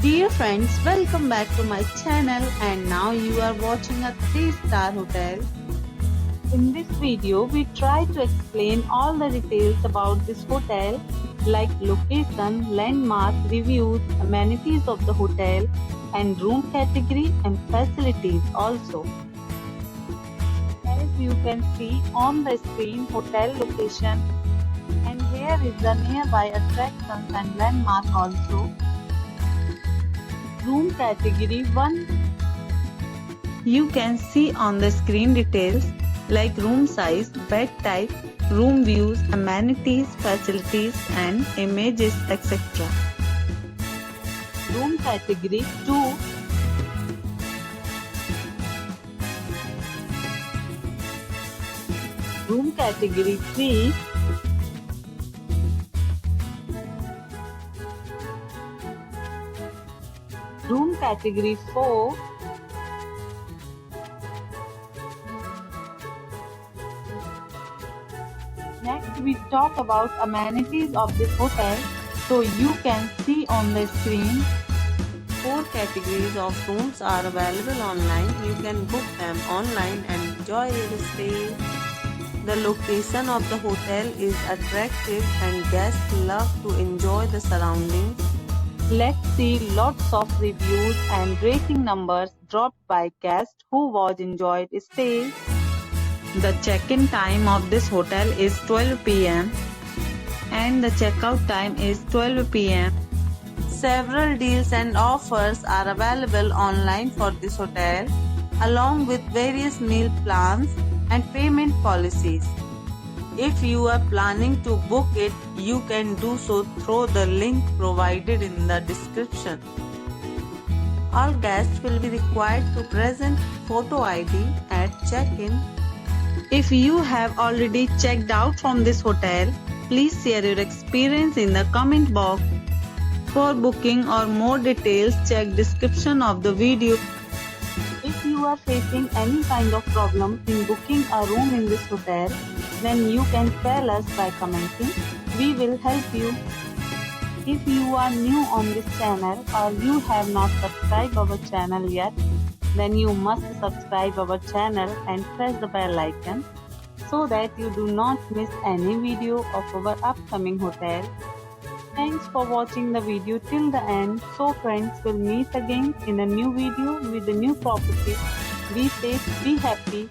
Dear friends, welcome back to my channel and now you are watching a 3-star hotel. In this video, we try to explain all the details about this hotel like location, landmark, reviews, amenities of the hotel and room category and facilities also. As you can see on the screen, hotel location, and here is the nearby attractions and landmark also. Room category 1. You can see on the screen details like room size, bed type, room views, amenities, facilities and images etc. Room category 2. Room category 3. Room category 4. Next we talk about amenities of this hotel. So you can see on the screen 4 categories of rooms are available online. You can book them online and enjoy your stay. The location of the hotel is attractive and guests love to enjoy the surroundings. Let's see lots of reviews and rating numbers dropped by guests who was enjoyed stay. The check-in time of this hotel is 12 p.m. and the checkout time is 12 p.m. Several deals and offers are available online for this hotel along with various meal plans and payment policies. If you are planning to book it, you can do so through the link provided in the description. All guests will be required to present photo ID at check-in. If you have already checked out from this hotel, please share your experience in the comment box. For booking or more details, check description of the video. If you are facing any kind of problem in booking a room in this hotel, then you can tell us by commenting. We will help you. If you are new on this channel or you have not subscribed our channel yet, then you must subscribe our channel and press the bell icon so that you do not miss any video of our upcoming hotel. Thanks for watching the video till the end. So friends, will meet again in a new video with a new property. Be safe, be happy.